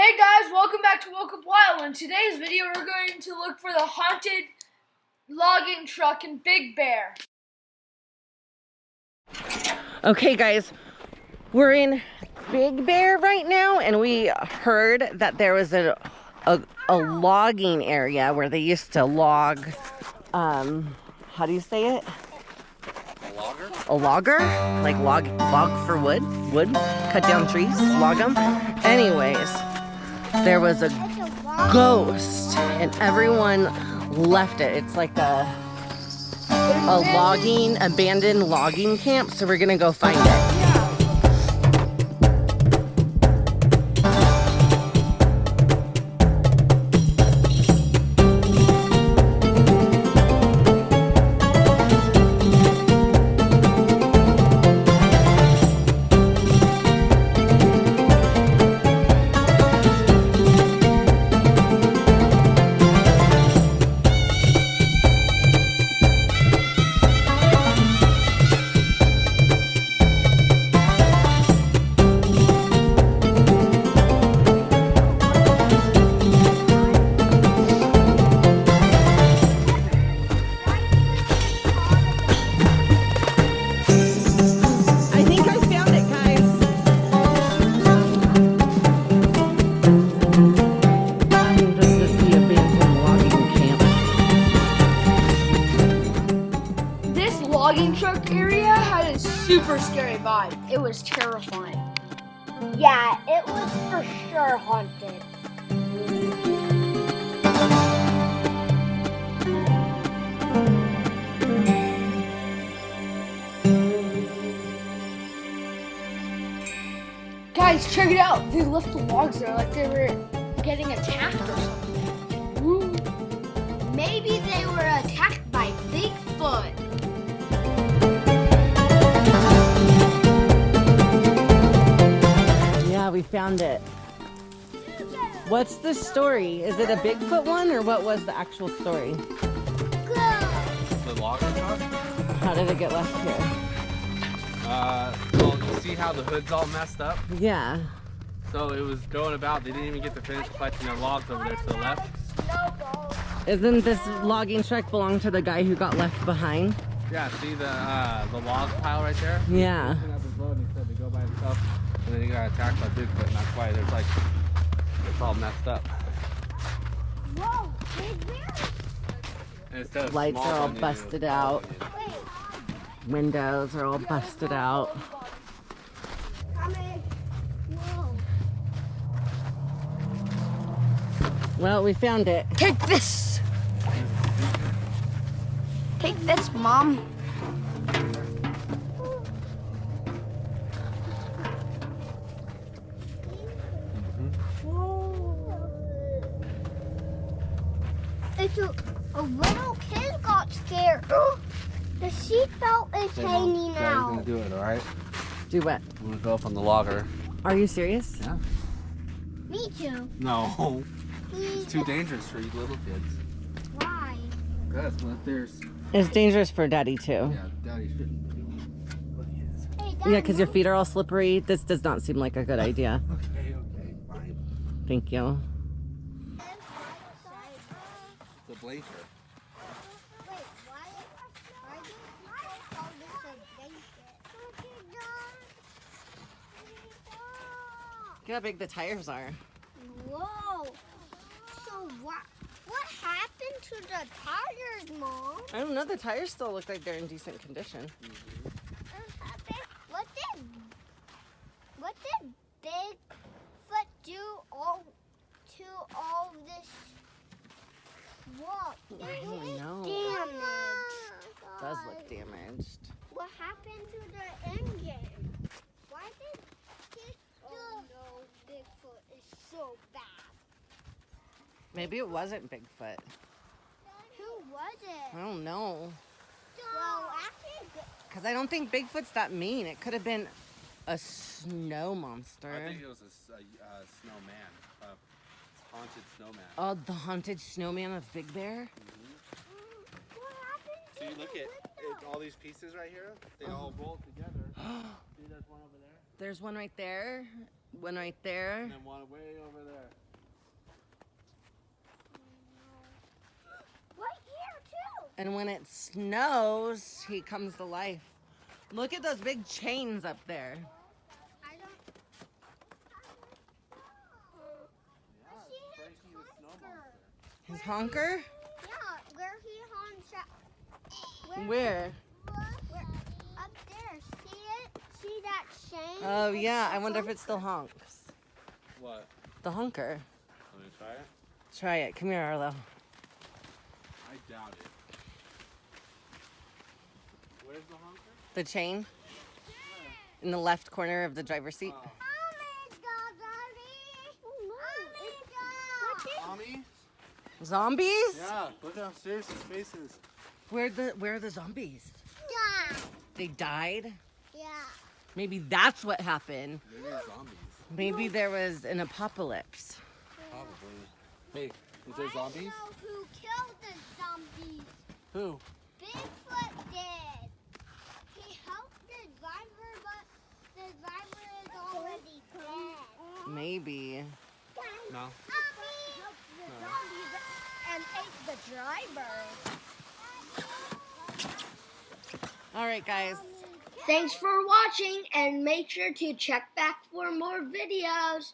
Hey guys, welcome back to Woke Up Wild. In today's video, we're going to look for the haunted logging truck in Big Bear. Okay guys, we're in Big Bear right now, and we heard that there was a logging area where they used to log, how do you say it? A logger? A logger? Like log for wood, cut down trees, log them. Anyways, there was a ghost and everyone left it. It's like a abandoned logging camp, so we're gonna go find it. Logging truck area had a super scary vibe. It was terrifying. Yeah, it was for sure haunted. Guys, check it out. They left the logs there like they were getting attacked or something. Ooh. Maybe they were attacked by Bigfoot. We found it. What's the story? Is it a Bigfoot one, or what was the actual story? The logger truck? How did it get left here? Well, you see how the hood's all messed up? Yeah. So it was going about, they didn't even get to finish collecting their logs over there to the left. Isn't this logging truck belong to the guy who got left behind? Yeah, see the log pile right there? Yeah. He up his load and he said to go by himself. And then he got attacked by Bigfoot, and that's why there's like, it's all messed up. Whoa, Big Bear? And instead of Lights small are all onion, busted it was out. small onion. Windows are all busted out. Coming. Whoa. Well, we found it. Take this! Take this, Mom. It's a little kid got scared. The seatbelt is hanging Daddy's out. gonna do it, alright? Do what? I'm gonna go up on the logger. Are you serious? Yeah. Me too. No. Please. It's too dangerous for you little kids. Why? Yes, but there's... It's dangerous for Daddy too. Yeah, Daddy shouldn't be doing what he is. Hey, Dad, Yeah, because your feet are all slippery. This does not seem like a good idea. Okay, fine. Thank you. The blinker. Wait, why do you call this a blanket? Look how big the tires are. Whoa. So what happened to the tires, Mom? I don't know. The tires still look like they're in decent condition. What did Bigfoot do to all this? What? I don't know. Damaged. It does look damaged. What happened to the engine? Why did this? Oh no, Bigfoot is so bad. Maybe it wasn't Bigfoot. Who was it? I don't know. Well, actually, Because I don't think Bigfoot's that mean. It could have been a snow monster. I think it was a snowman. Haunted snowman. Oh, the haunted snowman of Big Bear? what happened to So you look at all these pieces right here, they all bolt together. See, there's one over there. There's one right there. One right there. And then one way over there. Right here too. And when it snows, he comes to life. Look at those big chains up there. I don't. Yeah, See it's his Frankie the snow honker. monster. His honker? Yeah, where he honks at. Where? Where? Up there. See it? See that chain? Oh yeah, I wonder if it still honks. What? The honker. Let me try it. Try it. Come here, Arlo. I doubt it. Where's the honker? The chain in the left corner of the driver's seat. Oh. Mommy? Zombies? Yeah, look how serious his face is. Where are the zombies? Yeah. They died? Yeah. Maybe that's what happened. Maybe it's zombies. Maybe there was an apocalypse. Probably. Hey, is there zombies? I know who killed the zombies. Who? Bigfoot did. He helped the driver, but the driver is already dead. Maybe. No. He helped the zombies and ate the driver. All right, guys. Thanks for watching, and make sure to check back for more videos.